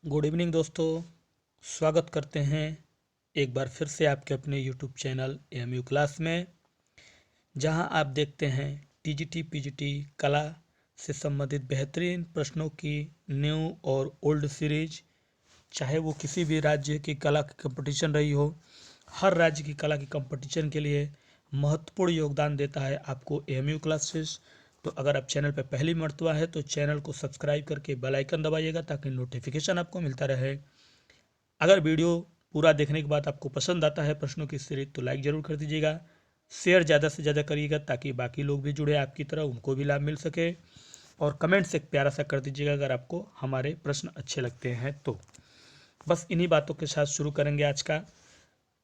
Good evening दोस्तों। स्वागत करते हैं एक बार फिर से आपके अपने यूट्यूब चैनल एएमयू क्लास में, जहां आप देखते हैं टीजीटी पीजीटी कला से संबंधित बेहतरीन प्रश्नों की न्यू और ओल्ड सीरीज। चाहे वो किसी भी राज्य की कला की कंपटीशन रही हो, हर राज्य की कला की कंपटीशन के लिए महत्वपूर्ण योगदान देता है आपको एएमयू क्लासेस। तो अगर आप चैनल पर पहली मर्तबा है तो चैनल को सब्सक्राइब करके बेल आइकन दबाइएगा ताकि नोटिफिकेशन आपको मिलता रहे। अगर वीडियो पूरा देखने के बाद आपको पसंद आता है प्रश्नों की सीरीज तो लाइक ज़रूर कर दीजिएगा, शेयर ज़्यादा से ज़्यादा करिएगा ताकि बाकी लोग भी जुड़े आपकी तरह, उनको भी लाभ मिल सके। और कमेंट से एक प्यारा सा कर दीजिएगा अगर आपको हमारे प्रश्न अच्छे लगते हैं तो। बस इन्हीं बातों के साथ शुरू करेंगे आज का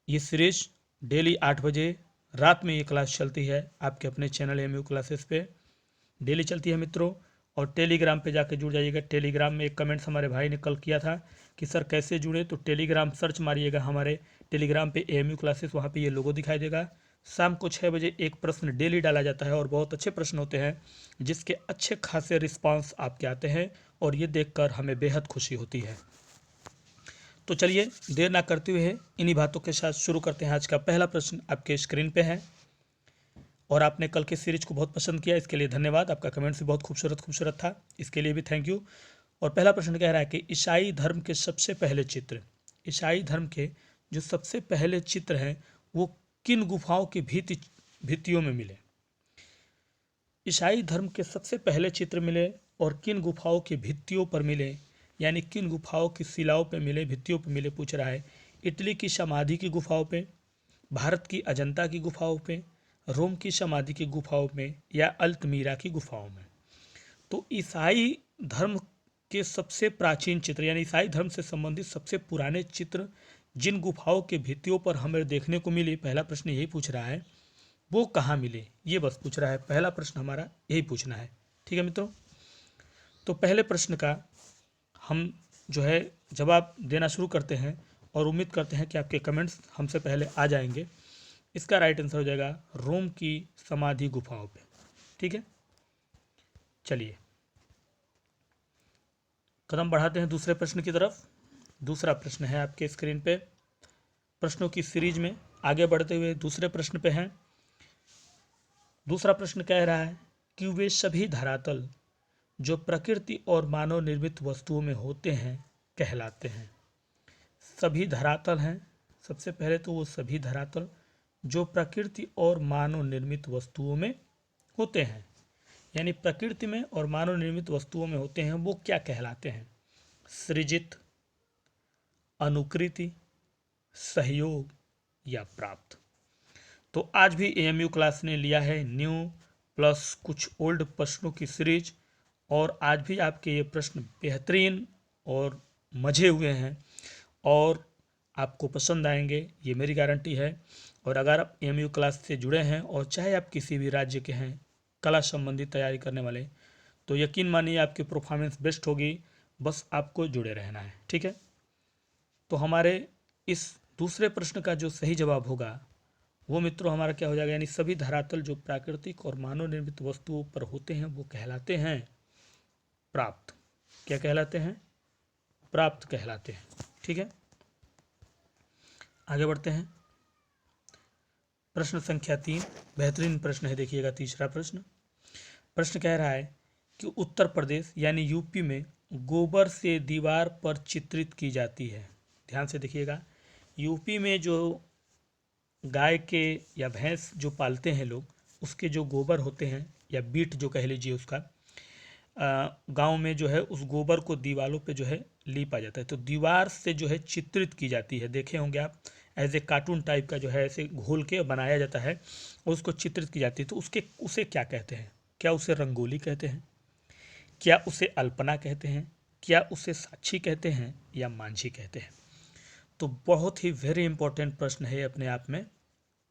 ये सीरीज। डेली 8 बजे रात में ये क्लास चलती है आपके अपने चैनल एएमयू क्लासेस पे, डेली चलती है मित्रों। और टेलीग्राम पे जाके जुड़ जाइएगा। टेलीग्राम में एक कमेंट्स हमारे भाई ने कल किया था कि सर कैसे जुड़े, तो टेलीग्राम सर्च मारिएगा हमारे टेलीग्राम पे एएमयू क्लासेस, वहाँ पे ये लोगो दिखाई देगा। शाम को 6 बजे एक प्रश्न डेली डाला जाता है और बहुत अच्छे प्रश्न होते हैं जिसके अच्छे खासे रिस्पांस आपके आते हैं और ये देखकर हमें बेहद खुशी होती है। तो चलिए देर ना करते हुए इन्हीं बातों के साथ शुरू करते हैं। आज का पहला प्रश्न आपके स्क्रीन पे है और आपने कल के सीरीज को बहुत पसंद किया, इसके लिए धन्यवाद। आपका कमेंट्स भी बहुत खूबसूरत था, इसके लिए भी थैंक यू। और पहला प्रश्न कह रहा है कि ईसाई धर्म के सबसे पहले चित्र, ईसाई धर्म के जो सबसे पहले चित्र हैं वो किन गुफाओं की भित्तियों में मिले। ईसाई धर्म के सबसे पहले चित्र मिले और किन गुफाओं की भित्तियों पर मिले, यानी किन गुफाओं की शिलाओं पर मिले, भित्तियों पर मिले, पूछ रहा है। इटली की समाधि की गुफाओं पे, भारत की अजंता की गुफाओं पे, रोम की समाधि की गुफाओं में या अल्तमीरा की गुफाओं में। तो ईसाई धर्म के सबसे प्राचीन चित्र यानी ईसाई धर्म से संबंधित सबसे पुराने चित्र जिन गुफाओं के भित्तियों पर हमें देखने को मिले, पहला प्रश्न यही पूछ रहा है, वो कहाँ मिले, ये बस पूछ रहा है। पहला प्रश्न हमारा यही पूछना है, ठीक है मित्रों। तो पहले प्रश्न का हम जो है जवाब देना शुरू करते हैं और उम्मीद करते हैं कि आपके कमेंट्स हमसे पहले आ जाएंगे। इसका राइट आंसर हो जाएगा रोम की समाधि गुफाओं पे, ठीक है। चलिए कदम बढ़ाते हैं दूसरे प्रश्न की तरफ। दूसरा प्रश्न है आपके स्क्रीन पे। प्रश्नों की सीरीज में आगे बढ़ते हुए दूसरे प्रश्न पे हैं। दूसरा प्रश्न कह रहा है कि वे सभी धरातल जो प्रकृति और मानव निर्मित वस्तुओं में होते हैं कहलाते हैं। सभी धरातल हैं, सबसे पहले तो वो सभी धरातल जो प्रकृति और मानव निर्मित वस्तुओं में होते हैं, यानी प्रकृति में और मानव निर्मित वस्तुओं में होते हैं, वो क्या कहलाते हैं। सृजित, अनुकृति, सहयोग या प्राप्त। तो आज भी एएमयू क्लास ने लिया है न्यू प्लस कुछ ओल्ड प्रश्नों की सीरीज और आज भी आपके ये प्रश्न बेहतरीन और मजे हुए हैं और आपको पसंद आएंगे, ये मेरी गारंटी है। और अगर आप एएमयू क्लास से जुड़े हैं और चाहे आप किसी भी राज्य के हैं कला संबंधी तैयारी करने वाले, तो यकीन मानिए आपकी परफॉर्मेंस बेस्ट होगी। बस आपको जुड़े रहना है, ठीक है। तो हमारे इस दूसरे प्रश्न का जो सही जवाब होगा वो मित्रों हमारा क्या हो जाएगा, यानी सभी धरातल जो प्राकृतिक और मानव निर्मित वस्तुओं पर होते हैं वो कहलाते हैं प्राप्त। क्या कहलाते हैं? प्राप्त कहलाते हैं, ठीक है। आगे बढ़ते हैं। प्रश्न संख्या 3 बेहतरीन प्रश्न है, देखिएगा तीसरा प्रश्न। प्रश्न कह रहा है कि उत्तर प्रदेश यानी यूपी में गोबर से दीवार पर चित्रित की जाती है। ध्यान से देखिएगा, यूपी में जो गाय के या भैंस जो पालते हैं लोग, उसके जो गोबर होते हैं या बीट जो कह लीजिए उसका, गांव में जो है उस गोबर को दीवारों पे जो है लीपा जाता है। तो दीवार से जो है चित्रित की जाती है, देखे होंगे आप, एज ए कार्टून टाइप का जो है ऐसे घोल के बनाया जाता है और उसको चित्रित की जाती है। तो उसे क्या कहते हैं? क्या उसे रंगोली कहते हैं, क्या उसे अल्पना कहते हैं, क्या उसे साक्षी कहते हैं या मांझी कहते हैं? तो बहुत ही वेरी इंपॉर्टेंट प्रश्न है अपने आप में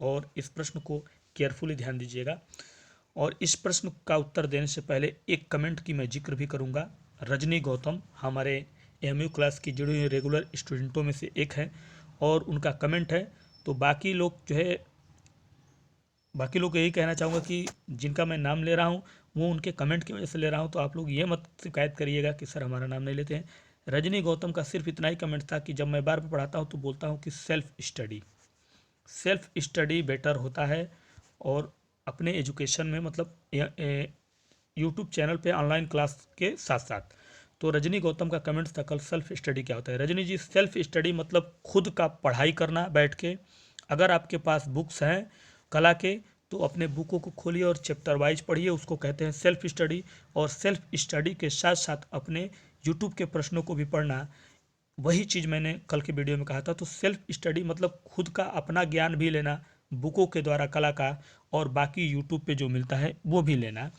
और इस प्रश्न को केयरफुली ध्यान दीजिएगा। और इस प्रश्न का उत्तर देने से पहले एक कमेंट की मैं जिक्र भी करूंगा। रजनी गौतम हमारे एएमयू क्लास की जुड़ी हुई रेगुलर स्टूडेंटों में से एक है और उनका कमेंट है। तो बाकी लोग जो है, बाकी लोग यही कहना चाहूँगा कि जिनका मैं नाम ले रहा हूँ वो उनके कमेंट की वजह से ले रहा हूँ, तो आप लोग ये मत शिकायत करिएगा कि सर हमारा नाम नहीं लेते हैं। रजनी गौतम का सिर्फ इतना ही कमेंट था कि जब मैं बार बार पढ़ाता हूँ तो बोलता हूँ कि सेल्फ स्टडी बेटर होता है, और अपने एजुकेशन में मतलब यूट्यूब चैनल पे ऑनलाइन क्लास के साथ साथ। तो रजनी गौतम का कमेंट्स था कल, सेल्फ स्टडी क्या होता है। रजनी जी, सेल्फ स्टडी मतलब खुद का पढ़ाई करना बैठ के। अगर आपके पास बुक्स हैं कला के तो अपने बुकों को खोलिए और चैप्टर वाइज पढ़िए, उसको कहते हैं सेल्फ स्टडी। और सेल्फ स्टडी के साथ साथ अपने यूट्यूब के प्रश्नों को भी पढ़ना, वही चीज़ मैंने कल के वीडियो में कहा था। तो सेल्फ स्टडी मतलब खुद का अपना ज्ञान भी लेना बुकों के द्वारा कला का, और बाकी यूट्यूब पे जो मिलता है वो भी लेना,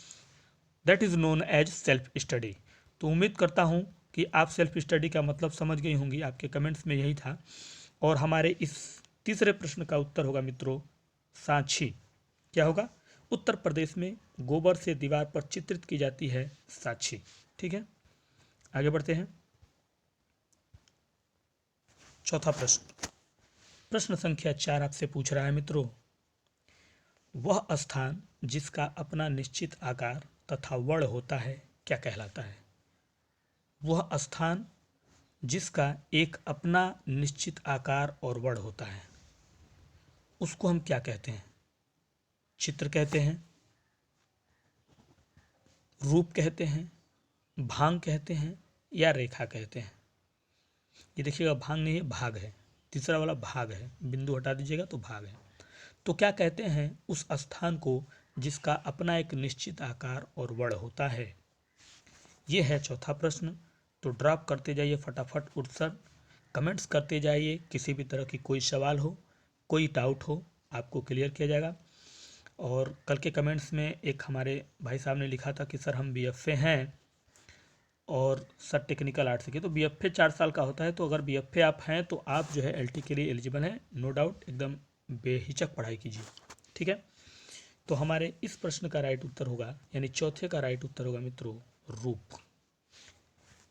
that is known as self study. तो उम्मीद करता हूँ कि आप सेल्फ स्टडी का मतलब समझ गई होंगी, आपके कमेंट्स में यही था। और हमारे इस तीसरे प्रश्न का उत्तर होगा मित्रों सांची। क्या होगा? उत्तर प्रदेश में गोबर से दीवार पर चित्रित की जाती है साक्षी। ठीक है, आगे बढ़ते हैं। चौथा प्रश्न, प्रश्न संख्या 4 आपसे पूछ रहा है मित्रों, वह स्थान जिसका अपना निश्चित आकार तथा वर्ण होता है क्या कहलाता है? वह स्थान जिसका एक अपना निश्चित आकार और वर्ण होता है, उसको हम क्या कहते हैं? चित्र कहते हैं, रूप कहते हैं, भांग कहते हैं, या रेखा कहते हैं? ये देखिएगा, भांग नहीं है, भाग है। तीसरा वाला भाग है, बिंदु हटा दीजिएगा तो भाग है। तो क्या कहते हैं उस स्थान को जिसका अपना एक निश्चित आकार और वर्ण होता है? ये है चौथा प्रश्न। तो ड्रॉप करते जाइए फटाफट उत्तर, कमेंट्स करते जाइए। किसी भी तरह की कोई सवाल हो, कोई डाउट हो, आपको क्लियर किया जाएगा। और कल के कमेंट्स में एक हमारे भाई साहब ने लिखा था कि सर हम बीएफए हैं और सर टेक्निकल आर्ट से किए। तो बीएफए 4 साल का होता है, तो अगर बीएफए आप हैं तो आप जो है एलटी के लिए एलिजिबल हैं, नो डाउट, एकदम बेहिचक पढ़ाई कीजिए। ठीक है, तो हमारे इस प्रश्न का राइट उत्तर होगा, यानी चौथे का राइट उत्तर होगा मित्रों रूप।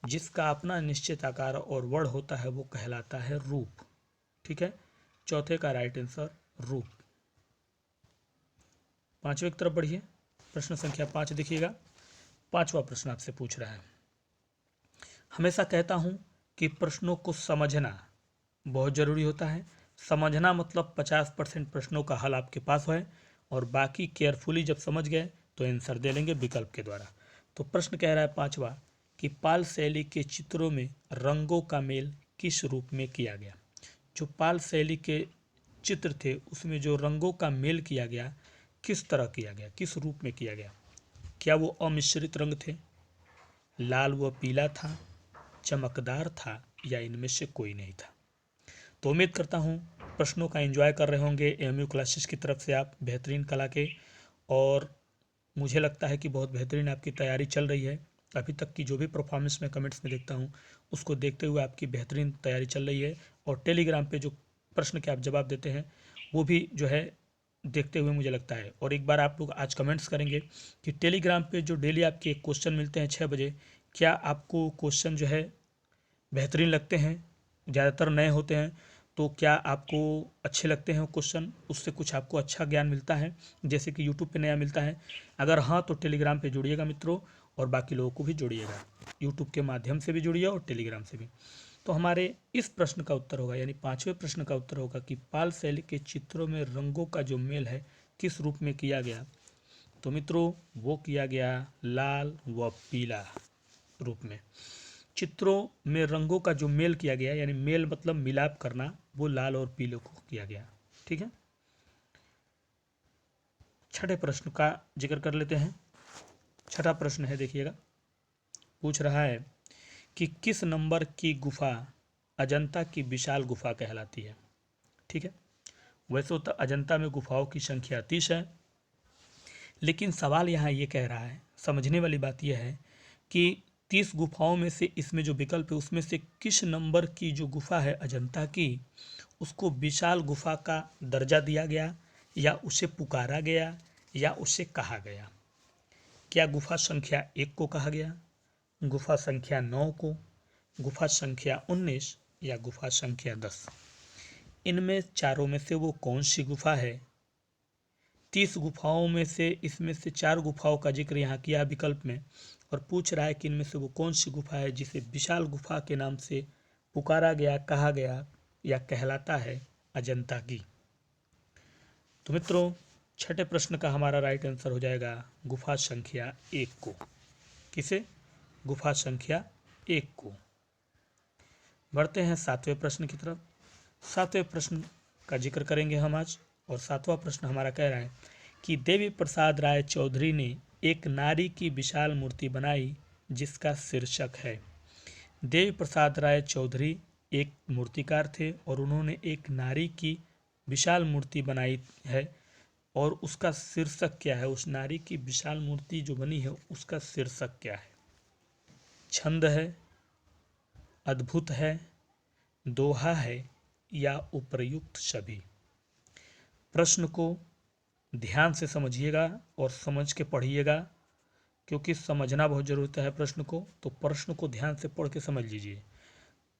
जिसका अपना निश्चित आकार और वर्ण होता है वो कहलाता है रूप। ठीक है, चौथे का राइट आंसर रूप। पांचवें की तरफ बढ़िए, प्रश्न संख्या 5 देखिएगा। पांचवा प्रश्न आपसे पूछ रहा है, हमेशा कहता हूं कि प्रश्नों को समझना बहुत जरूरी होता है। समझना मतलब 50% प्रश्नों का हल आपके पास है, और बाकी केयरफुली जब समझ गए तो आंसर दे लेंगे विकल्प के द्वारा। तो प्रश्न कह रहा है पांचवा कि पाल शैली के चित्रों में रंगों का मेल किस रूप में किया गया? जो पाल शैली के चित्र थे उसमें जो रंगों का मेल किया गया, किस तरह किया गया, किस रूप में किया गया? क्या वो अमिश्रित रंग थे, लाल व पीला था, चमकदार था, या इनमें से कोई नहीं था? तो उम्मीद करता हूँ प्रश्नों का एंजॉय कर रहे होंगे एएमयू क्लासेस की तरफ से आप, बेहतरीन कला के। और मुझे लगता है कि बहुत बेहतरीन आपकी तैयारी चल रही है। अभी तक की जो भी परफॉर्मेंस मैं कमेंट्स में देखता हूँ उसको देखते हुए आपकी बेहतरीन तैयारी चल रही है। और टेलीग्राम पे जो प्रश्न के आप जवाब देते हैं वो भी जो है देखते हुए मुझे लगता है। और एक बार आप लोग आज कमेंट्स करेंगे कि टेलीग्राम पे जो डेली आपके क्वेश्चन मिलते हैं 6 बजे, क्या आपको क्वेश्चन जो है बेहतरीन लगते हैं? ज़्यादातर नए होते हैं, तो क्या आपको अच्छे लगते हैं क्वेश्चन? उससे कुछ आपको अच्छा ज्ञान मिलता है जैसे कि यूट्यूब पे नया मिलता है? अगर हाँ तो टेलीग्राम पे जुड़िएगा मित्रों, और बाकी लोगों को भी जोड़िएगा, यूट्यूब के माध्यम से भी जुड़िए और टेलीग्राम से भी। तो हमारे इस प्रश्न का उत्तर होगा, यानी पांचवें प्रश्न का उत्तर होगा कि पाल शैली के चित्रों में रंगों का जो मेल है किस रूप में किया गया? तो मित्रों वो किया गया लाल व पीला रूप में। चित्रों में रंगों का जो मेल किया गया, यानी मेल मतलब मिलाप करना, वो लाल और पीले को किया गया। ठीक है, छठे प्रश्न का जिक्र कर लेते हैं। छठा प्रश्न है, देखिएगा, पूछ रहा है कि किस नंबर की गुफा अजंता की विशाल गुफा कहलाती है? ठीक है, वैसे तो अजंता में गुफाओं की संख्या 30 है, लेकिन सवाल यहाँ ये कह रहा है, समझने वाली बात यह है कि 30 गुफाओं में से इसमें जो विकल्प है उसमें से किस नंबर की जो गुफा है अजंता की, उसको विशाल गुफा का दर्जा दिया गया, या उसे पुकारा गया, या उसे कहा गया? क्या गुफा संख्या 1 को कहा गया, गुफा संख्या 9 को, गुफा संख्या 19, या गुफा संख्या 10? इनमें चारों में से वो कौन सी गुफा है? 30 गुफाओं में से इसमें से 4 गुफाओं का जिक्र यहाँ किया विकल्प में, और पूछ रहा है कि इनमें से वो कौन सी गुफा है जिसे विशाल गुफा के नाम से पुकारा गया, कहा गया या कहलाता है अजंता की। तो मित्रों, छठे प्रश्न का हमारा राइट आंसर हो जाएगा गुफा संख्या 1 को। किसे? गुफा संख्या 1 को। बढ़ते हैं 7वें प्रश्न की तरफ। 7वें प्रश्न का जिक्र करेंगे हम आज, और 7वां प्रश्न हमारा कह रहा है कि देवी प्रसाद राय चौधरी ने एक नारी की विशाल मूर्ति बनाई जिसका शीर्षक है। देवी प्रसाद राय चौधरी एक मूर्तिकार थे और उन्होंने एक नारी की विशाल मूर्ति बनाई है, और उसका शीर्षक क्या है? उस नारी की विशाल मूर्ति जो बनी है उसका शीर्षक क्या है? छंद है, अद्भुत है, दोहा है या उपर्युक्त सभी? प्रश्न को ध्यान से समझिएगा और समझ के पढ़िएगा, क्योंकि समझना बहुत जरूरत है प्रश्न को। तो प्रश्न को ध्यान से पढ़ के समझ लीजिए।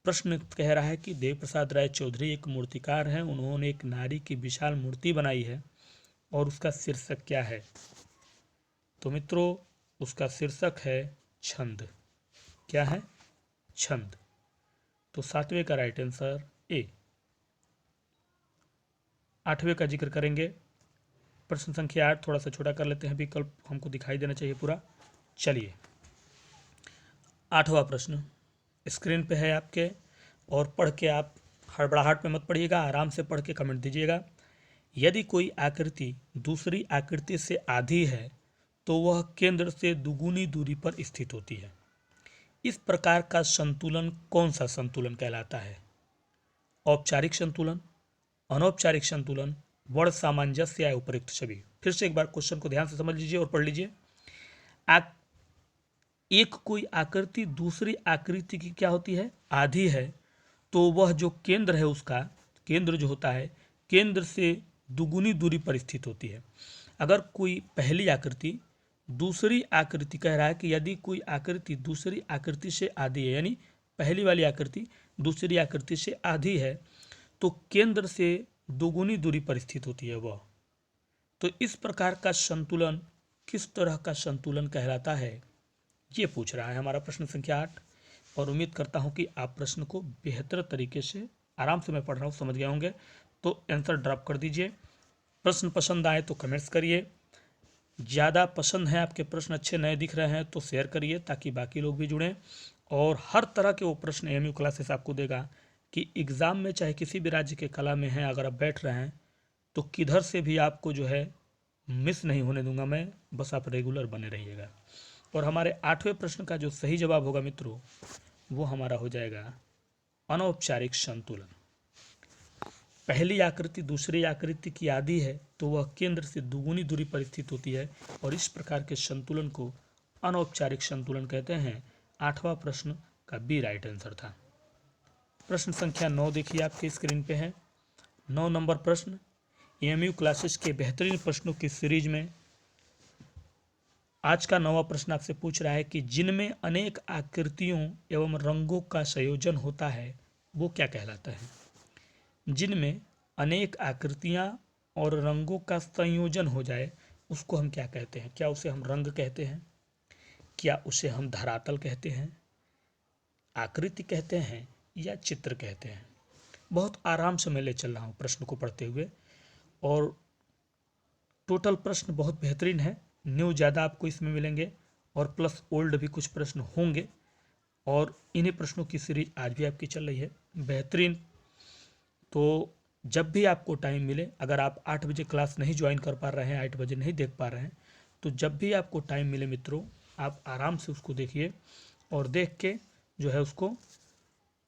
प्रश्न कह रहा है कि देव प्रसाद राय चौधरी एक मूर्तिकार हैं, उन्होंने एक नारी की विशाल मूर्ति बनाई है और उसका शीर्षक क्या है? तो मित्रों, उसका शीर्षक है छंद। क्या है? छंद। तो 7वें का राइट आंसर ए। 8वें का जिक्र करेंगे। प्रश्न संख्या 8 थोड़ा सा छोटा कर लेते हैं, विकल्प हमको दिखाई देना चाहिए पूरा। चलिए, 8वां प्रश्न स्क्रीन पे है आपके, और पढ़ के आप हड़बड़ाहट में मत पढ़िएगा, आराम से पढ़ के कमेंट दीजिएगा। यदि कोई आकृति दूसरी आकृति से आधी है तो वह केंद्र से दुगुनी दूरी पर स्थित होती है। इस प्रकार का संतुलन कौन सा संतुलन कहलाता है? औपचारिक संतुलन, अनौपचारिक संतुलन, वर्ण सामंजस्य या उपयुक्त सभी? फिर से एक बार क्वेश्चन को ध्यान से समझ लीजिए और पढ़ लीजिए। एक कोई आकृति दूसरी आकृति की क्या होती है? आधी है, तो वह जो केंद्र है, उसका केंद्र जो होता है केंद्र से दुगुनी दूरी पर स्थित होती है। अगर कोई पहली आकृति दूसरी आकृति, कह रहा है कि यदि कोई आकृति दूसरी आकृति से आधी है, यानी पहली वाली आकृति दूसरी आकृति से आधी है, तो केंद्र से दुगुनी दूरी पर स्थित होती है वह। तो इस प्रकार का संतुलन किस तरह का संतुलन कहलाता है, ये पूछ रहा है हमारा प्रश्न संख्या 8। और उम्मीद करता हूं कि आप प्रश्न को बेहतर तरीके से, आराम से मैं पढ़ रहा हूं, समझ गए होंगे। तो आंसर ड्रॉप कर दीजिए। प्रश्न पसंद आए तो कमेंट्स करिए। ज़्यादा पसंद है, आपके प्रश्न अच्छे नए दिख रहे हैं तो शेयर करिए, ताकि बाकी लोग भी जुड़ें। और हर तरह के वो प्रश्न एएमयू क्लासेस आपको देगा कि एग्ज़ाम में चाहे किसी भी राज्य के कला में हैं, अगर आप बैठ रहे हैं तो किधर से भी आपको जो है मिस नहीं होने दूंगा मैं। बस आप रेगुलर बने रहिएगा। और हमारे 8वें प्रश्न का जो सही जवाब होगा मित्रों, वो हमारा हो जाएगा अनौपचारिक संतुलन। पहली आकृति दूसरी आकृति की आधी है तो वह केंद्र से दुगुनी दूरी पर स्थित होती है, और इस प्रकार के संतुलन को अनौपचारिक संतुलन कहते हैं। 8वां प्रश्न का बी राइट आंसर था। प्रश्न संख्या 9 देखिए आपके स्क्रीन पे है। 9 नंबर प्रश्न एएमयू क्लासेस के बेहतरीन प्रश्नों की सीरीज में आज का 9वां प्रश्न आपसे पूछ रहा है कि जिनमें अनेक आकृतियों एवं रंगों का संयोजन होता है वो क्या कहलाता है? जिनमें अनेक आकृतियां और रंगों का संयोजन हो जाए उसको हम क्या कहते हैं? क्या उसे हम रंग कहते हैं? क्या उसे हम धरातल कहते हैं, आकृति कहते हैं, या चित्र कहते हैं? बहुत आराम से मैं ले चल रहा हूँ प्रश्न को पढ़ते हुए, और टोटल प्रश्न बहुत बेहतरीन है। न्यू ज़्यादा आपको इसमें मिलेंगे और प्लस ओल्ड भी कुछ प्रश्न होंगे, और इन्हीं प्रश्नों की सीरीज आज भी आपकी चल रही है बेहतरीन। तो जब भी आपको टाइम मिले, अगर आप 8 बजे क्लास नहीं ज्वाइन कर पा रहे हैं, 8 बजे नहीं देख पा रहे हैं, तो जब भी आपको टाइम मिले मित्रों, आप आराम से उसको देखिए, और देख के जो है उसको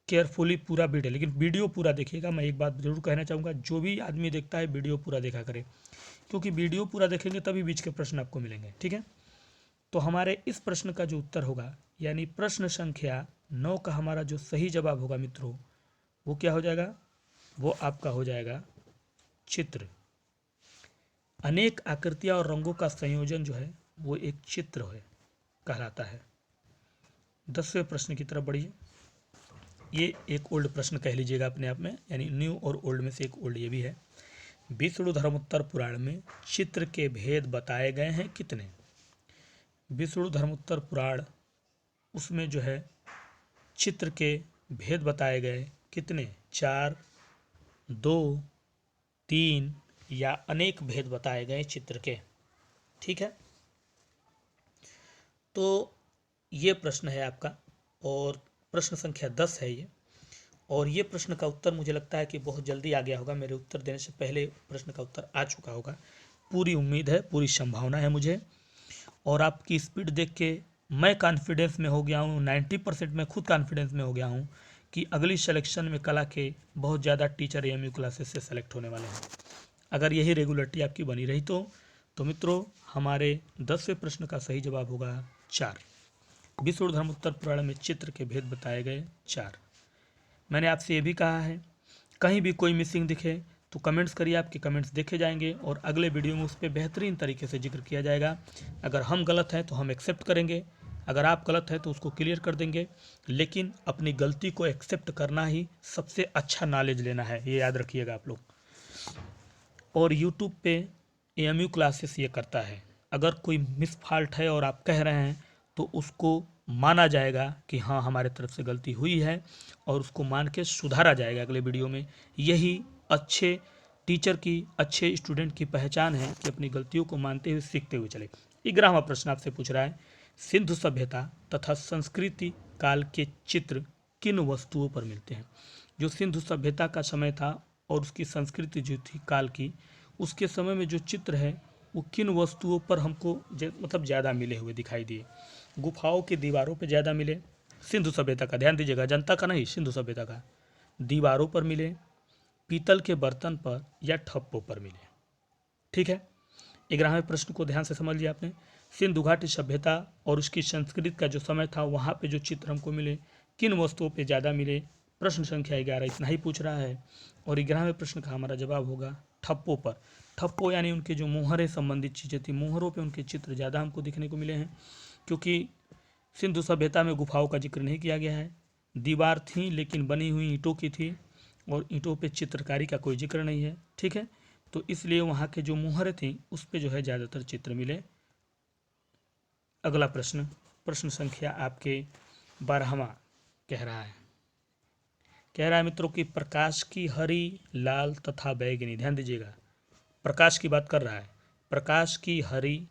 केयरफुली पूरा वीडियो, लेकिन वीडियो पूरा देखिएगा। मैं एक बात जरूर कहना चाहूँगा, जो भी आदमी देखता है वीडियो पूरा देखा करे, क्योंकि वीडियो पूरा देखेंगे तभी बीच के प्रश्न आपको मिलेंगे। ठीक है, तो हमारे इस प्रश्न का जो उत्तर होगा, यानी प्रश्न संख्या 9 का हमारा जो सही जवाब होगा मित्रों, वो क्या हो जाएगा? वो आपका हो जाएगा चित्र। अनेक आकृतियां और रंगों का संयोजन जो है वो एक चित्र है कहलाता है। 10वें प्रश्न की तरफ बढ़िए। ये एक ओल्ड प्रश्न कह लीजिएगा अपने आप में, यानी न्यू और ओल्ड में से एक ओल्ड ये भी है। विष्णु धर्मोत्तर पुराण में चित्र के भेद बताए गए हैं कितने? विष्णु धर्मोत्तर पुराण, उसमें जो है चित्र के भेद बताए गए। कितने? 4, 2, 3 या अनेक भेद बताए गए चित्र के। ठीक है, तो ये प्रश्न है आपका, और प्रश्न संख्या 10 है ये। और ये प्रश्न का उत्तर मुझे लगता है कि बहुत जल्दी आ गया होगा, मेरे उत्तर देने से पहले प्रश्न का उत्तर आ चुका होगा। पूरी उम्मीद है, पूरी संभावना है मुझे, और आपकी स्पीड देख के मैं कॉन्फिडेंस में हो गया हूँ। 90% मैं खुद कॉन्फिडेंस में हो गया हूँ कि अगली सिलेक्शन में कला के बहुत ज़्यादा टीचर एएमयू क्लासेस से सेलेक्ट होने वाले हैं, अगर यही रेगुलरिटी आपकी बनी रही तो मित्रों हमारे 10वें प्रश्न का सही जवाब होगा 4। विष्णु धर्मोत्तर पुराण में चित्र के भेद बताए गए 4। मैंने आपसे ये भी कहा है, कहीं भी कोई मिसिंग दिखे तो कमेंट्स करिए, आपके कमेंट्स देखे जाएंगे और अगले वीडियो में उस पर बेहतरीन तरीके से जिक्र किया जाएगा। अगर हम गलत हैं तो हम एक्सेप्ट करेंगे, अगर आप गलत हैं तो उसको क्लियर कर देंगे, लेकिन अपनी गलती को एक्सेप्ट करना ही सबसे अच्छा नॉलेज लेना है, ये याद रखिएगा आप लोग। और यूट्यूब पे एएमयू क्लासेस ये करता है, अगर कोई मिस फॉल्ट है और आप कह रहे हैं तो उसको माना जाएगा कि हाँ हमारे तरफ से गलती हुई है, और उसको मान के सुधारा जाएगा अगले वीडियो में। यही अच्छे टीचर की, अच्छे स्टूडेंट की पहचान है कि अपनी गलतियों को मानते हुए सीखते हुए चले। 11वां प्रश्न आपसे पूछ रहा है, सिंधु सभ्यता तथा संस्कृति काल के चित्र किन वस्तुओं पर मिलते हैं? जो सिंधु सभ्यता का समय था और उसकी संस्कृति जो थी काल की, उसके समय में जो चित्र है वो किन वस्तुओं पर हमको मतलब ज़्यादा मिले हुए दिखाई दिए? गुफाओं की दीवारों पर ज़्यादा मिले, सिंधु सभ्यता का, ध्यान दीजिएगा, जनता का नहीं, सिंधु सभ्यता का, दीवारों पर मिले, पीतल के बर्तन पर, या ठप्पों पर मिले। ठीक है, 11वें प्रश्न को ध्यान से समझ लिया आपने। सिंधु घाटी सभ्यता और उसकी संस्कृति का जो समय था, वहाँ पे जो चित्र हमको मिले, किन वस्तुओं पे ज़्यादा मिले? प्रश्न संख्या 11 इतना ही पूछ रहा है, और 11वें प्रश्न का हमारा जवाब होगा ठप्पों पर। ठप्पों यानी उनके जो मोहरे संबंधित चीज़ें थी, मोहरों पे उनके चित्र ज़्यादा हमको दिखने को मिले हैं, क्योंकि सिंधु सभ्यता में गुफाओं का जिक्र नहीं किया गया है। दीवार थी लेकिन बनी हुई ईंटों की थी, और ईंटों पे चित्रकारी का कोई जिक्र नहीं है। ठीक है, तो इसलिए वहाँ के जो मोहरें थी उस पे जो है ज़्यादातर चित्र मिले। अगला प्रश्न, प्रश्न संख्या आपके 12वां कह रहा है मित्रों कि प्रकाश की हरी, लाल तथा बैंगनी, ध्यान दीजिएगा, प्रकाश की बात कर रहा है, प्रकाश की हरी,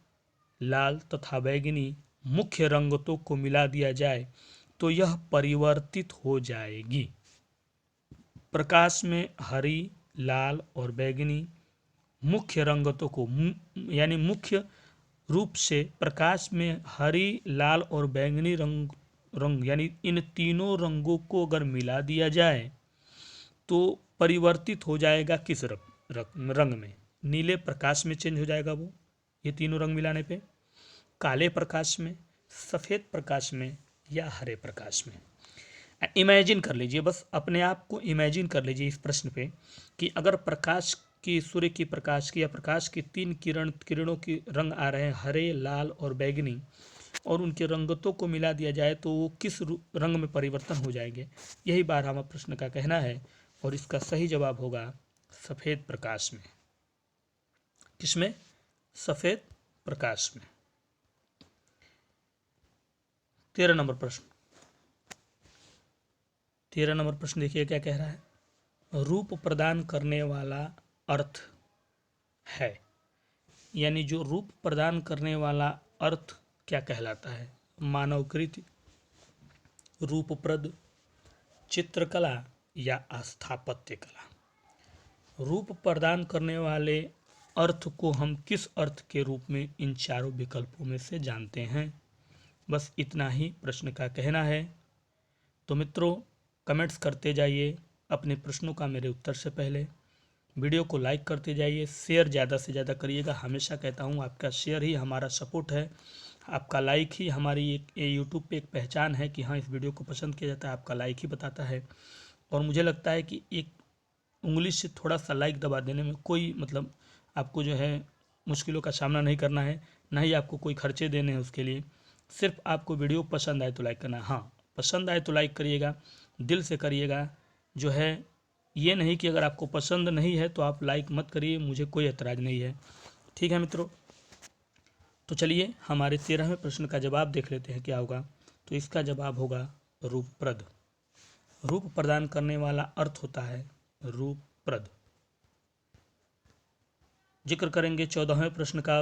लाल तथा बैंगनी मुख्य रंगतों को मिला दिया जाए तो यह परिवर्तित हो जाएगी। प्रकाश में हरी, लाल और बैंगनी मुख्य रंगतों को, यानी मुख्य रूप से प्रकाश में हरी, लाल और बैंगनी रंग यानी इन तीनों रंगों को अगर मिला दिया जाए तो परिवर्तित हो जाएगा किस रंग में? नीले प्रकाश में चेंज हो जाएगा वो, ये तीनों रंग मिलाने पे, काले प्रकाश में, सफ़ेद प्रकाश में, या हरे प्रकाश में। इमेजिन कर लीजिए, बस अपने आप को इमेजिन कर लीजिए इस प्रश्न पे कि अगर प्रकाश की, सूर्य की प्रकाश की या प्रकाश की 3 किरणों की रंग आ रहे हैं, हरे, लाल और बैंगनी, और उनके रंगतों को मिला दिया जाए तो वो किस रंग में परिवर्तन हो जाएंगे? यही 12वां प्रश्न का कहना है, और इसका सही जवाब होगा सफ़ेद प्रकाश में। किसमें? सफ़ेद प्रकाश में। 13 नंबर प्रश्न, 13 नंबर प्रश्न देखिए क्या कह रहा है, रूप प्रदान करने वाला अर्थ है, यानी जो रूप प्रदान करने वाला अर्थ क्या कहलाता है? मानवकृत, रूपप्रद, चित्रकला या स्थापत्य कला। रूप प्रदान करने वाले अर्थ को हम किस अर्थ के रूप में इन चारों विकल्पों में से जानते हैं? बस इतना ही प्रश्न का कहना है। तो मित्रों कमेंट्स करते जाइए अपने प्रश्नों का मेरे उत्तर से पहले, वीडियो को लाइक करते जाइए, शेयर ज़्यादा से ज़्यादा करिएगा। हमेशा कहता हूँ आपका शेयर ही हमारा सपोर्ट है, आपका लाइक ही हमारी एक यूट्यूब पे एक पहचान है कि हाँ इस वीडियो को पसंद किया जाता है, आपका लाइक ही बताता है। और मुझे लगता है कि एक उंगली से थोड़ा सा लाइक दबा देने में कोई मतलब आपको जो है मुश्किलों का सामना नहीं करना है, ना ही आपको कोई खर्चे देने हैं उसके लिए। सिर्फ आपको वीडियो पसंद आए तो लाइक करना, हाँ पसंद आए तो लाइक करिएगा, दिल से करिएगा। जो है ये नहीं कि अगर आपको पसंद नहीं है तो आप लाइक मत करिए, मुझे कोई एतराज़ नहीं है। ठीक है मित्रों, तो चलिए हमारे 13वें प्रश्न का जवाब देख लेते हैं क्या होगा। तो इसका जवाब होगा रूपप्रद। रूप प्रदान करने वाला अर्थ होता है रूपप्रद। जिक्र करेंगे 14वें प्रश्न का,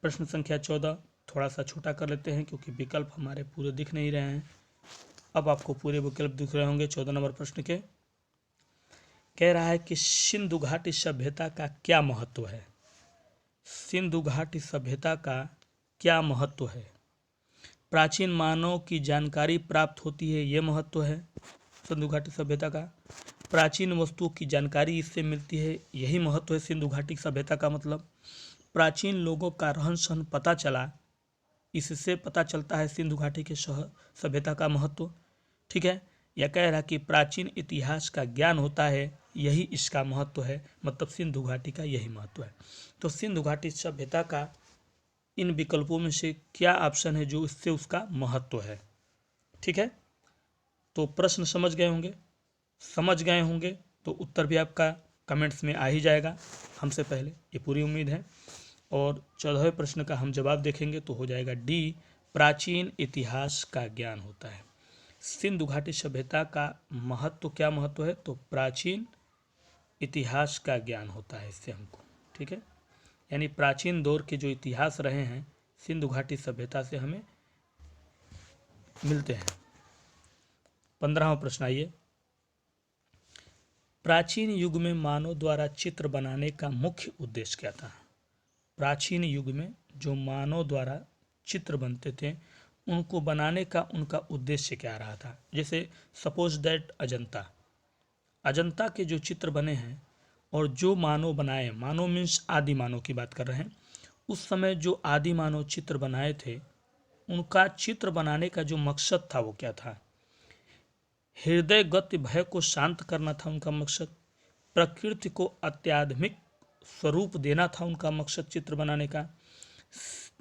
प्रश्न संख्या 14। थोड़ा सा छोटा कर लेते हैं क्योंकि विकल्प हमारे पूरे दिख नहीं रहे हैं। अब आपको पूरे विकल्प दिख रहे होंगे 14 नंबर प्रश्न के। कह रहा है कि सिंधु घाटी सभ्यता का क्या महत्व है। सिंधु घाटी सभ्यता का क्या महत्व है। प्राचीन मानव की जानकारी प्राप्त होती है, ये महत्व है सिंधु घाटी सभ्यता का। प्राचीन वस्तुओं की जानकारी इससे मिलती है, यही महत्व है सिंधु घाटी सभ्यता का। मतलब प्राचीन लोगों का रहन सहन पता चला, इससे पता चलता है सिंधु घाटी के सभ्यता का महत्व। ठीक है, यह कह रहा कि प्राचीन इतिहास का ज्ञान होता है, यही इसका महत्व है। मतलब सिंधु घाटी का यही महत्व है। तो सिंधु घाटी सभ्यता का इन विकल्पों में से क्या ऑप्शन है जो इससे उसका महत्व है। ठीक है, तो प्रश्न समझ गए होंगे। समझ गए होंगे तो उत्तर भी आपका कमेंट्स में आ ही जाएगा हमसे पहले, ये पूरी उम्मीद है। और 14वें प्रश्न का हम जवाब देखेंगे तो हो जाएगा डी, प्राचीन इतिहास का ज्ञान होता है। सिंधु घाटी सभ्यता का महत्व, क्या महत्व है, तो प्राचीन इतिहास का ज्ञान होता है इससे हमको। ठीक है, यानी प्राचीन दौर के जो इतिहास रहे हैं सिंधु घाटी सभ्यता से हमें मिलते हैं। 15वां प्रश्न आइए। प्राचीन युग में मानव द्वारा चित्र बनाने का मुख्य उद्देश्य क्या था। प्राचीन युग में जो मानव द्वारा चित्र बनते थे उनको बनाने का उनका उद्देश्य क्या रहा था। जैसे सपोज दैट अजंता के जो चित्र बने हैं और जो मानव बनाए, मानव मीन्स आदि मानव की बात कर रहे हैं, उस समय जो आदि मानव चित्र बनाए थे उनका चित्र बनाने का जो मकसद था वो क्या था। हृदय गति भय को शांत करना था उनका मकसद। प्रकृति को अत्याधुनिक स्वरूप देना था उनका मकसद चित्र बनाने का।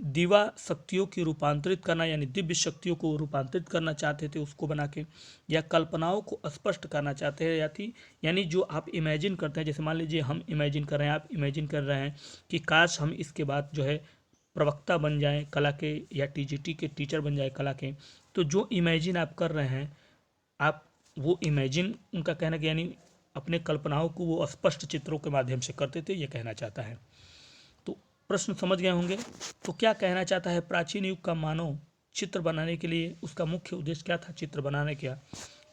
दिवा शक्तियों की रूपांतरित करना, यानी दिव्य शक्तियों को रूपांतरित करना चाहते थे उसको बना के, या कल्पनाओं को स्पष्ट करना चाहते हैं, यानी जो आप इमेजिन करते हैं। जैसे मान लीजिए हम इमेजिन कर रहे हैं, आप इमेजिन कर रहे हैं कि काश हम इसके बाद जो है प्रवक्ता बन जाएं कला के, या टीजीटी के टीचर बन जाए कला के। तो जो इमेजिन आप कर रहे हैं, आप वो इमेजिन, उनका कहना कि यानी अपने कल्पनाओं को वो स्पष्ट चित्रों के माध्यम से करते थे, ये कहना चाहता है। तो प्रश्न समझ गए होंगे। तो क्या कहना चाहता है, प्राचीन युग का मानव चित्र बनाने के लिए उसका मुख्य उद्देश्य क्या था चित्र बनाने का।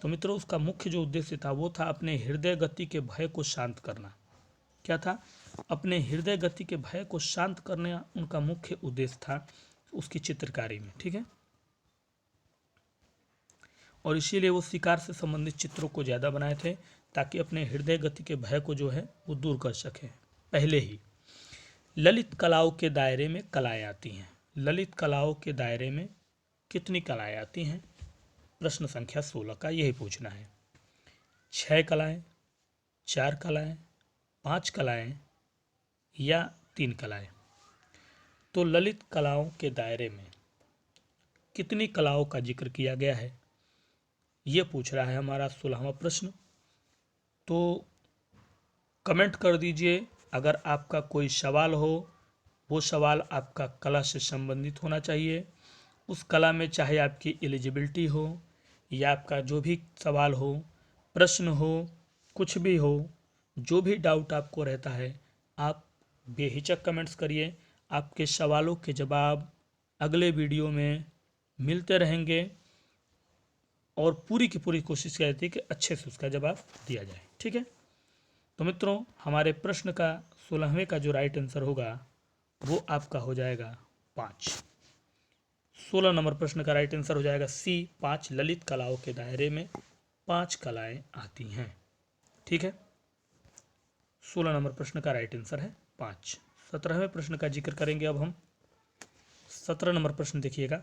तो मित्रों उसका मुख्य जो उद्देश्य था वो था अपने हृदय गति के भय को शांत करना। क्या था, अपने हृदय गति के भय को शांत करना उनका मुख्य उद्देश्य था उसकी चित्रकारी में। ठीक है, और इसीलिए वो शिकार से संबंधित चित्रों को ज़्यादा बनाए थे ताकि अपने हृदय गति के भय को जो है वो दूर कर सकें पहले ही। ललित कलाओं के दायरे में कलाएं आती हैं। ललित कलाओं के दायरे में कितनी कलाएं आती हैं, प्रश्न संख्या 16 का यही पूछना है। 6 कलाएं, 4 कलाएं, 5 कलाएं या 3 कलाएं। तो ललित कलाओं के दायरे में कितनी कलाओं का जिक्र किया गया है, ये पूछ रहा है हमारा 16वां प्रश्न। तो कमेंट कर दीजिए अगर आपका कोई सवाल हो, वो सवाल आपका कला से संबंधित होना चाहिए। उस कला में चाहे आपकी एलिजिबिलिटी हो या आपका जो भी सवाल हो, प्रश्न हो, कुछ भी हो, जो भी डाउट आपको रहता है, आप बेहिचक कमेंट्स करिए। आपके सवालों के जवाब अगले वीडियो में मिलते रहेंगे और पूरी की पूरी कोशिश की जाती है कि अच्छे से उसका जवाब दिया जाए। ठीक है, तो मित्रों हमारे प्रश्न का 16वें का जो राइट आंसर होगा वो आपका हो जाएगा 5। 16 नंबर प्रश्न का राइट आंसर हो जाएगा सी, 5। ललित कलाओं के दायरे में 5 कलाएं आती हैं। ठीक है, 16 नंबर प्रश्न का राइट आंसर है 5। 17वें प्रश्न का जिक्र करेंगे अब हम। 17 नंबर प्रश्न देखिएगा।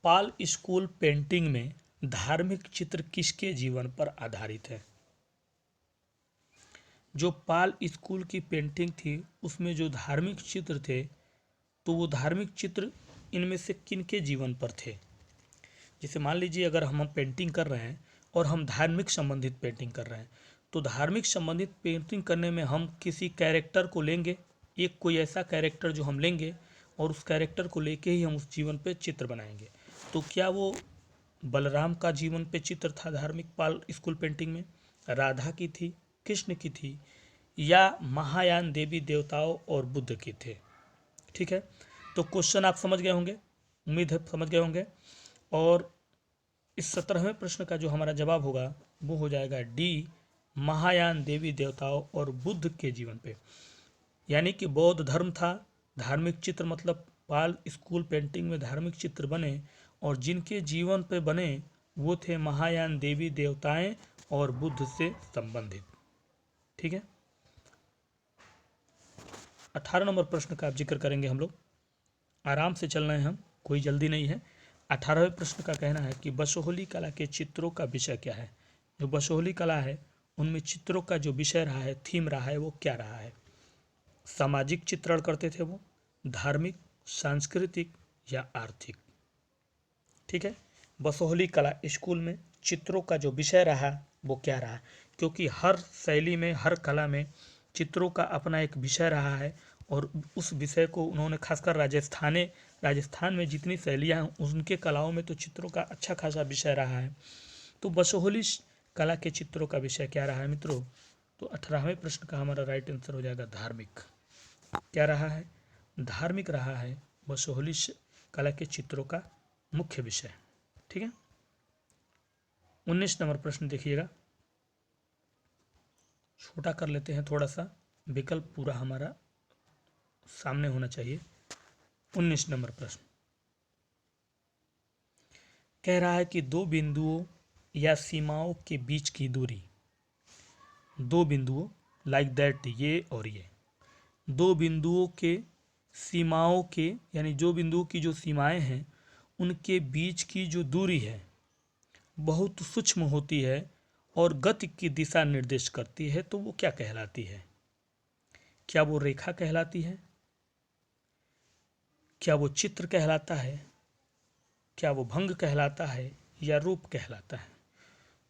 पाल स्कूल पेंटिंग में धार्मिक चित्र किसके जीवन पर आधारित है। जो पाल स्कूल की पेंटिंग थी उसमें जो धार्मिक चित्र थे, तो वो धार्मिक चित्र इनमें से किनके जीवन पर थे। जैसे मान लीजिए अगर हम पेंटिंग कर रहे हैं और हम धार्मिक संबंधित पेंटिंग कर रहे हैं, तो धार्मिक संबंधित पेंटिंग करने में हम किसी कैरेक्टर को लेंगे एक कोई ऐसा कैरेक्टर जो हम लेंगे और उस कैरेक्टर को लेके ही हम उस जीवन पे चित्र बनाएंगे। तो क्या वो बलराम का जीवन पे चित्र था धार्मिक पाल स्कूल पेंटिंग में, राधा की थी, कृष्ण की थी, या महायान देवी देवताओं और बुद्ध की थे? ठीक है, तो क्वेश्चन आप समझ गए होंगे, उम्मीद है समझ गए होंगे। और इस 17वें प्रश्न का जो हमारा जवाब होगा वो हो जाएगा डी, महायान देवी देवताओं और बुद्ध के जीवन पे। यानी कि बौद्ध धर्म था, धार्मिक चित्र मतलब पाल स्कूल पेंटिंग में धार्मिक चित्र बने और जिनके जीवन पे बने वो थे महायान देवी देवताएं और बुद्ध से संबंधित। ठीक है, 18 नंबर प्रश्न का आप जिक्र करेंगे हम लोग, आराम से चल रहे हैं हम, कोई जल्दी नहीं है। 18वें प्रश्न का कहना है कि बसोहली कला के चित्रों का विषय क्या है। जो बसोहली कला है उनमें चित्रों का जो विषय रहा है, थीम रहा है, वो क्या रहा है? सामाजिक चित्रण करते थे वो, धार्मिक, सांस्कृतिक या आर्थिक? ठीक है, बसोहली कला स्कूल में चित्रों का जो विषय रहा वो क्या रहा? क्योंकि हर शैली में, हर कला में चित्रों का अपना एक विषय रहा है और उस विषय को उन्होंने खासकर राजस्थान में जितनी शैलियाँ हैं उनके कलाओं में तो चित्रों का अच्छा खासा विषय रहा है। तो बसोहली कला के चित्रों का विषय क्या रहा है मित्रों? तो 18वें प्रश्न का हमारा राइट आंसर हो जाएगा धार्मिक। क्या रहा है? धार्मिक रहा है बसोहली कला के चित्रों का मुख्य विषय। ठीक है, 19 नंबर प्रश्न देखिएगा, छोटा कर लेते हैं थोड़ा सा, विकल्प पूरा हमारा सामने होना चाहिए। 19 नंबर प्रश्न कह रहा है कि दो बिंदुओं या सीमाओं के बीच की दूरी, दो बिंदुओं लाइक दैट, ये और ये, दो बिंदुओं के सीमाओं के यानी जो बिंदुओं की जो सीमाएं हैं उनके बीच की जो दूरी है बहुत सूक्ष्म होती है और गति की दिशा निर्देश करती है, तो वो क्या कहलाती है? क्या वो रेखा कहलाती है? क्या वो चित्र कहलाता है? क्या वो भंग कहलाता है या रूप कहलाता है?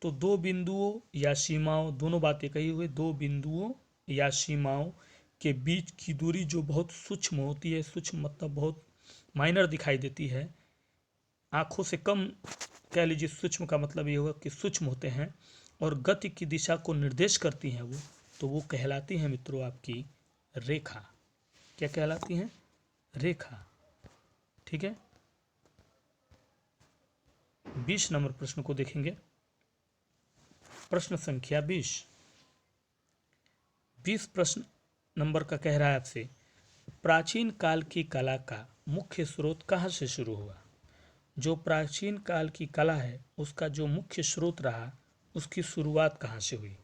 तो दो बिंदुओं या सीमाओं, दोनों बातें कही हुई, दो बिंदुओं या सीमाओं के बीच की दूरी जो बहुत सूक्ष्म होती है, सूक्ष्म मतलब बहुत माइनर दिखाई देती है, आंखों से कम कह लीजिए, सूक्ष्म का मतलब ये होगा कि सूक्ष्म होते हैं और गति की दिशा को निर्देश करती हैं वो, तो वो कहलाती हैं मित्रों आपकी रेखा। क्या कहलाती हैं? रेखा। ठीक है, 20 नंबर प्रश्न को देखेंगे, प्रश्न संख्या 20 प्रश्न नंबर का कह रहा है आपसे, प्राचीन काल की कला का मुख्य स्रोत कहाँ से शुरू हुआ? जो प्राचीन काल की कला है उसका जो मुख्य स्रोत रहा उसकी शुरुआत कहाँ से हुई?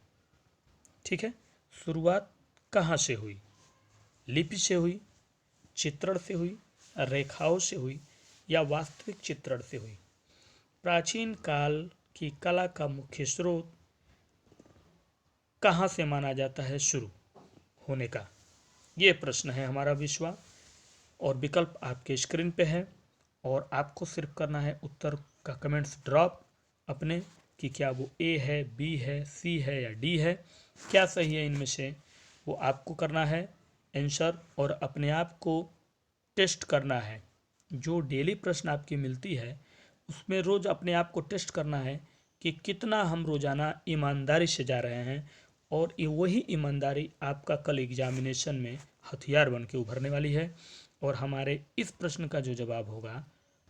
ठीक है, शुरुआत कहाँ से हुई? लिपि से हुई, चित्रण से हुई, रेखाओं से हुई या वास्तविक चित्रण से हुई? प्राचीन काल की कला का मुख्य स्रोत कहाँ से माना जाता है शुरू होने का? ये प्रश्न है हमारा विश्वा, और विकल्प आपके स्क्रीन पे है और आपको सिर्फ करना है उत्तर का कमेंट्स ड्रॉप अपने कि क्या वो ए है, बी है, सी है या डी है, क्या सही है इनमें से, वो आपको करना है आंसर और अपने आप को टेस्ट करना है। जो डेली प्रश्न आपकी मिलती है उसमें रोज़ अपने आप को टेस्ट करना है कि कितना हम रोज़ाना ईमानदारी से जा रहे हैं, और ये वही ईमानदारी आपका कल एग्जामिनेशन में हथियार बन के उभरने वाली है। और हमारे इस प्रश्न का जो जवाब होगा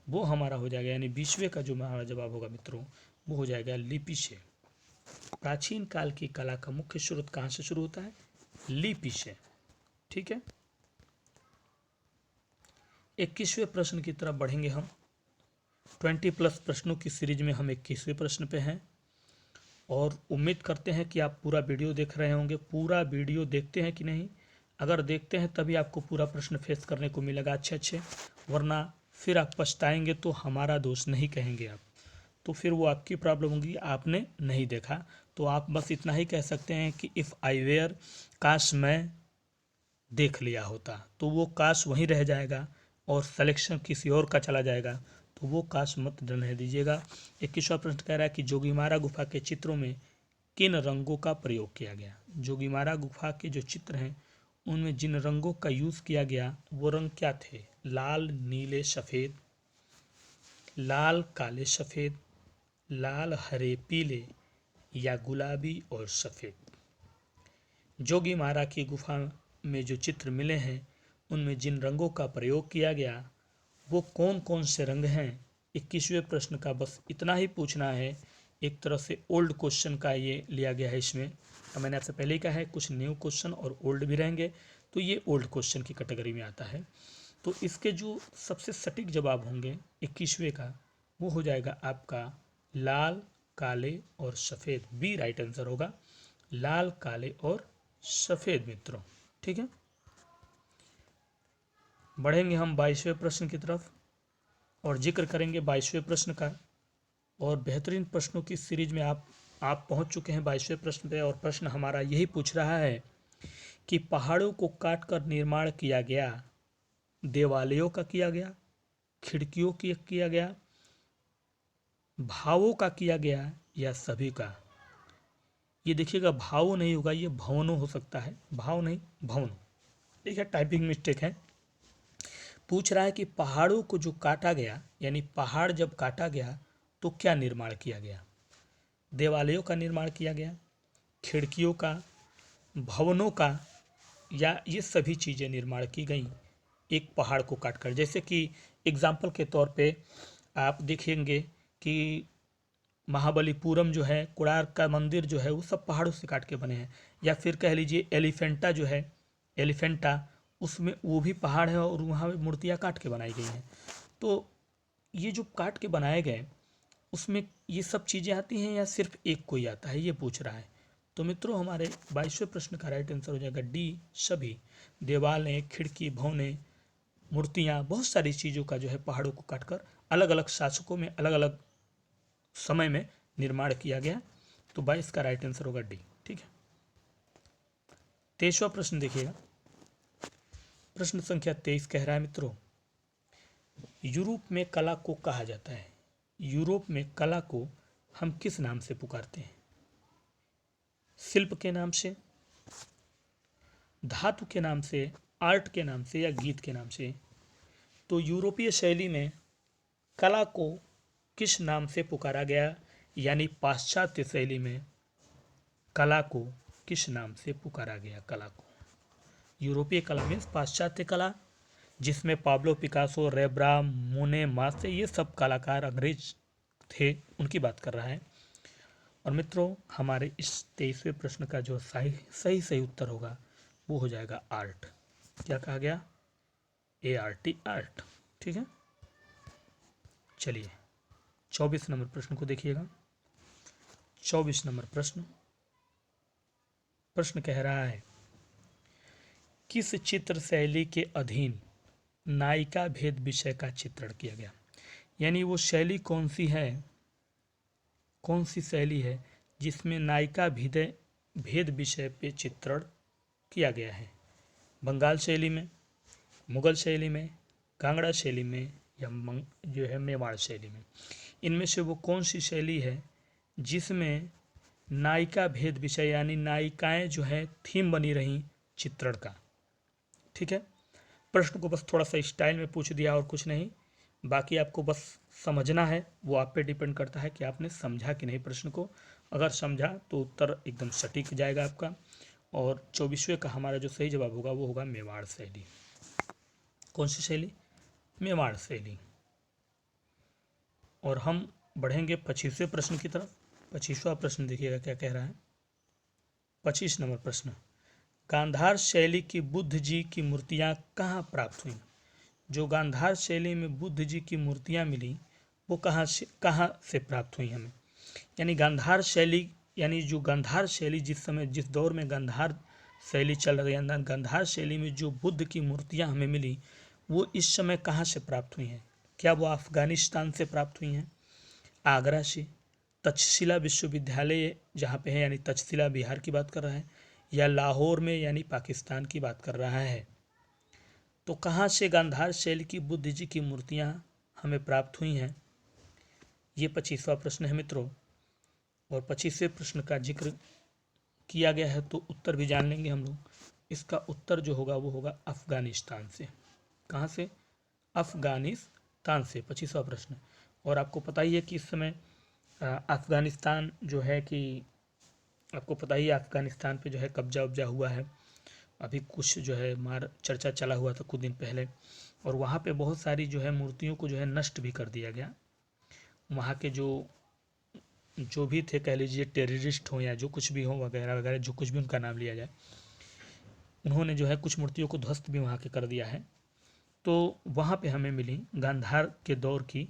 वो हमारा हो जाएगा, यानी 20वें का जो हमारा जवाब होगा मित्रों वो हो जाएगा लिपि से। प्राचीन काल की कला का मुख्य स्रोत कहाँ से शुरू होता है? लिपि से। ठीक है, 21वें प्रश्न की तरफ बढ़ेंगे हम। 20+ प्रश्नों की सीरीज में हम 21वें प्रश्न पे हैं और उम्मीद करते हैं कि आप पूरा वीडियो देख रहे होंगे। पूरा वीडियो देखते हैं कि नहीं? अगर देखते हैं तभी आपको पूरा प्रश्न फेस करने को मिलेगा अच्छे, वरना फिर आप पछताएंगे तो हमारा दोष नहीं कहेंगे आप, तो फिर वो आपकी प्रॉब्लम होगी, आपने नहीं देखा। तो आप बस इतना ही कह सकते हैं कि इफ़ आई वेयर, काश मैं देख लिया होता, तो वो काश वहीं रह जाएगा और सिलेक्शन किसी और का चला जाएगा, तो वो काश मत रहने दीजिएगा। 21वां प्रश्न कह रहा है कि जोगीमारा गुफा के चित्रों में किन रंगों का प्रयोग किया गया? जोगीमारा गुफा के जो चित्र हैं उनमें जिन रंगों का यूज़ किया गया वो रंग क्या थे? लाल, नीले, सफ़ेद, लाल, काले, सफ़ेद, लाल, हरे, पीले या गुलाबी और सफ़ेद। जोगीमारा की गुफा में जो चित्र मिले हैं उनमें जिन रंगों का प्रयोग किया गया वो कौन कौन से रंग हैं? 21वें प्रश्न का बस इतना ही पूछना है। एक तरह से ओल्ड क्वेश्चन का ये लिया गया है इसमें। अब मैंने आपसे पहले ही कहा है कुछ न्यू क्वेश्चन और ओल्ड भी रहेंगे, तो ये ओल्ड क्वेश्चन की कैटेगरी में आता है। तो इसके जो सबसे सटीक जवाब होंगे 21वें का, वो हो जाएगा आपका लाल, काले और सफ़ेद। बी राइट आंसर होगा, लाल, काले और सफ़ेद मित्रों। ठीक है, बढ़ेंगे हम 22वें प्रश्न की तरफ और जिक्र करेंगे 22वें प्रश्न का। और बेहतरीन प्रश्नों की सीरीज में आप पहुंच चुके हैं 22वें प्रश्न पे। और प्रश्न हमारा यही पूछ रहा है कि पहाड़ों को काटकर निर्माण किया गया, देवालयों का किया गया, खिड़कियों की किया गया, भावों का किया गया या सभी का? ये देखिएगा, भावों नहीं होगा, ये भवनों हो सकता है, भाव नहीं भवन। ठीक है, टाइपिंग मिस्टेक है। पूछ रहा है कि पहाड़ों को जो काटा गया, यानी पहाड़ जब काटा गया तो क्या निर्माण किया गया? देवालयों का निर्माण किया गया, खिड़कियों का, भवनों का, या ये सभी चीज़ें निर्माण की गई एक पहाड़ को काटकर? जैसे कि एग्जाम्पल के तौर पे आप देखेंगे कि महाबलीपुरम जो है, कोणार्क का मंदिर जो है, वो सब पहाड़ों से काट के बने हैं। या फिर कह लीजिए एलिफेंटा जो है, एलिफेंटा, उसमें वो भी पहाड़ है और वहाँ पे मूर्तियाँ काट के बनाई गई हैं। तो ये जो काट के बनाए गए, उसमें ये सब चीज़ें आती हैं या सिर्फ एक कोई आता है, ये पूछ रहा है। तो मित्रों हमारे 22वें प्रश्न का राइट आंसर हो जाएगा डी, सभी। देवालें, खिड़की, भवनें, मूर्तियाँ, बहुत सारी चीज़ों का जो है पहाड़ों को काटकर अलग अलग शासकों में अलग अलग समय में निर्माण किया गया। तो 22 का राइट आंसर होगा डी। ठीक है, 23वां प्रश्न देखिएगा। प्रश्न संख्या 23 कह रहा है मित्रों, यूरोप में कला को कहा जाता है, यूरोप में कला को हम किस नाम से पुकारते हैं? शिल्प के नाम से, धातु के नाम से, आर्ट के नाम से या गीत के नाम से? तो यूरोपीय शैली में कला को किस नाम से पुकारा गया, यानी पाश्चात्य शैली में कला को किस नाम से पुकारा गया? कला को, यूरोपीय कला में पाश्चात्य कला, जिसमें पाब्लो पिकासो, रेब्राम, मोने, मास्से, ये सब कलाकार अंग्रेज थे, उनकी बात कर रहा है। और मित्रों हमारे इस 23वें प्रश्न का जो सही उत्तर होगा वो हो जाएगा आर्ट। क्या कहा गया? ART, art. ठीक है, चलिए 24 नंबर प्रश्न को देखिएगा। 24 नंबर प्रश्न कह रहा है, किस चित्र शैली के अधीन नायिका भेद विषय का चित्रण किया गया? यानी वो शैली कौन सी है, कौन सी शैली है जिसमें नायिका भेद विषय पे चित्रण किया गया है? बंगाल शैली में, मुगल शैली में, कांगड़ा शैली में या जो है मेवाड़ शैली में? इनमें से वो कौन सी शैली है जिसमें नायिका भेद विषय, यानी नायिकाएं जो है थीम बनी रही चित्रण का? ठीक है, प्रश्न को बस थोड़ा सा स्टाइल में पूछ दिया और कुछ नहीं, बाकी आपको बस समझना है, वो आप पे डिपेंड करता है कि आपने समझा कि नहीं प्रश्न को। अगर समझा तो उत्तर एकदम सटीक जाएगा आपका। और 24वें का हमारा जो सही जवाब होगा वो होगा मेवाड़ शैली। कौन सी शैली? मेवाड़ शैली। और हम बढ़ेंगे 25वें प्रश्न की तरफ। 25वां प्रश्न देखिएगा क्या कह रहा है। 25 नंबर प्रश्न, गांधार शैली की बुद्ध जी की मूर्तियाँ कहाँ प्राप्त हुई? जो गांधार शैली में बुद्ध जी की मूर्तियाँ मिली वो कहाँ से प्राप्त हुई हमें? यानी गांधार शैली, यानी जो गांधार शैली जिस समय जिस दौर में गांधार शैली चल रही है, गांधार शैली में जो बुद्ध की मूर्तियाँ हमें मिली वो इस समय कहाँ से प्राप्त हुई हैं? क्या वो अफ़गानिस्तान से प्राप्त हुई हैं, आगरा से, तक्षशिला विश्वविद्यालय जहाँ पे है यानी तक्षशिला बिहार की बात कर रहा है, या लाहौर में यानी पाकिस्तान की बात कर रहा है? तो कहाँ से गांधार शैली की बुद्ध जी की मूर्तियाँ हमें प्राप्त हुई हैं? ये 25वां प्रश्न है मित्रों। और 25वें प्रश्न का जिक्र किया गया है तो उत्तर भी जान लेंगे हम लोग। इसका उत्तर जो होगा वो होगा अफगानिस्तान से। कहाँ से? अफगानिस्तान से। 25वां प्रश्न। और आपको पता ही है कि इस समय अफगानिस्तान जो है कि आपको पता ही है अफगानिस्तान पे जो है कब्जा वब्जा हुआ है। अभी कुछ जो है मार चर्चा चला हुआ था कुछ दिन पहले, और वहाँ पे बहुत सारी जो है मूर्तियों को जो है नष्ट भी कर दिया गया। वहाँ के जो भी थे, कह लीजिए टेररिस्ट हो या जो कुछ भी हो वगैरह वगैरह, जो कुछ भी उनका नाम लिया जाए, उन्होंने जो है कुछ मूर्तियों को ध्वस्त भी वहाँ के कर दिया है। तो वहाँ पे हमें मिली गांधार के दौर की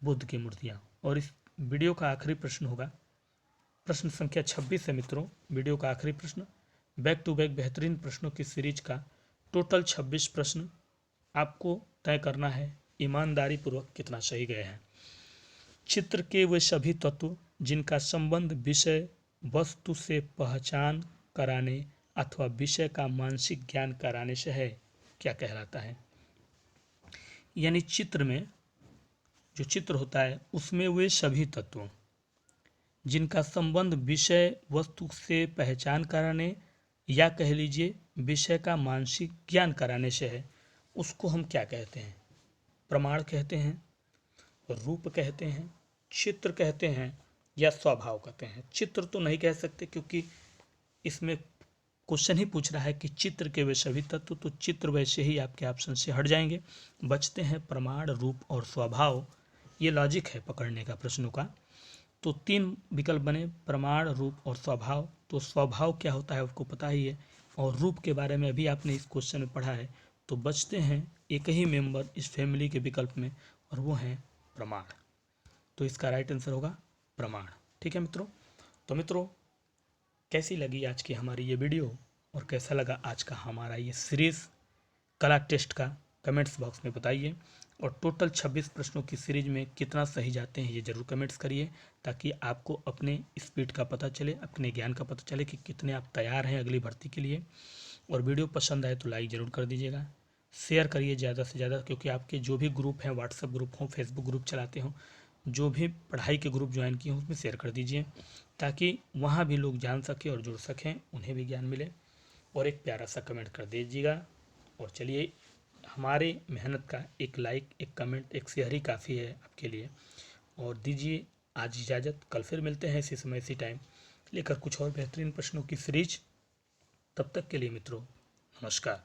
बुद्ध की मूर्तियाँ। और इस वीडियो का आखिरी प्रश्न होगा प्रश्न संख्या 26 है मित्रों, वीडियो का आखिरी प्रश्न। बैक टू बैक बेहतरीन प्रश्नों की सीरीज का टोटल 26 प्रश्न आपको तय करना है ईमानदारी पूर्वक कितना सही गए हैं। चित्र के वे सभी तत्व जिनका संबंध विषय वस्तु से पहचान कराने अथवा विषय का मानसिक ज्ञान कराने से है, क्या कहलाता है? यानी चित्र में जो चित्र होता है उसमें वे सभी तत्व जिनका संबंध विषय वस्तु से पहचान कराने या कह लीजिए विषय का मानसिक ज्ञान कराने से है, उसको हम क्या कहते हैं? प्रमाण कहते हैं, रूप कहते हैं, चित्र कहते हैं, या स्वभाव कहते हैं। चित्र तो नहीं कह सकते क्योंकि इसमें क्वेश्चन ही पूछ रहा है कि चित्र के वे सभी तत्व, तो चित्र वैसे ही आपके ऑप्शन से हट जाएंगे। बचते हैं प्रमाण, रूप और स्वभाव। ये लॉजिक है पकड़ने का प्रश्नों का। तो 3 विकल्प बने, प्रमाण, रूप और स्वभाव। तो स्वभाव क्या होता है आपको पता ही है, और रूप के बारे में अभी आपने इस क्वेश्चन में पढ़ा है। तो बचते हैं एक ही मेंबर इस फैमिली के विकल्प में, और वो है प्रमाण। तो इसका राइट आंसर होगा प्रमाण। ठीक है मित्रों। तो मित्रों, कैसी लगी आज की हमारी ये वीडियो और कैसा लगा आज का हमारा ये सीरीज कला टेस्ट का, कमेंट्स बॉक्स में बताइए। और टोटल 26 प्रश्नों की सीरीज में कितना सही जाते हैं ये जरूर कमेंट्स करिए, ताकि आपको अपने स्पीड का पता चले, अपने ज्ञान का पता चले कि कितने आप तैयार हैं अगली भर्ती के लिए। और वीडियो पसंद आए तो लाइक ज़रूर कर दीजिएगा, शेयर करिए ज़्यादा से ज़्यादा, क्योंकि आपके जो भी ग्रुप हैं, व्हाट्सएप ग्रुप हो, फेसबुक ग्रुप चलाते हो, जो भी पढ़ाई के ग्रुप ज्वाइन किए हों उसमें शेयर कर दीजिए, ताकि वहाँ भी लोग जान सकें और जुड़ सकें, उन्हें भी ज्ञान मिले। और एक प्यारा सा कमेंट कर दीजिएगा। और चलिए, हमारे मेहनत का एक लाइक, एक कमेंट, एक शेयर ही काफ़ी है आपके लिए। और दीजिए आज इजाज़त, कल फिर मिलते हैं इसी समय इसी टाइम लेकर कुछ और बेहतरीन प्रश्नों की सीरीज। तब तक के लिए मित्रों, नमस्कार।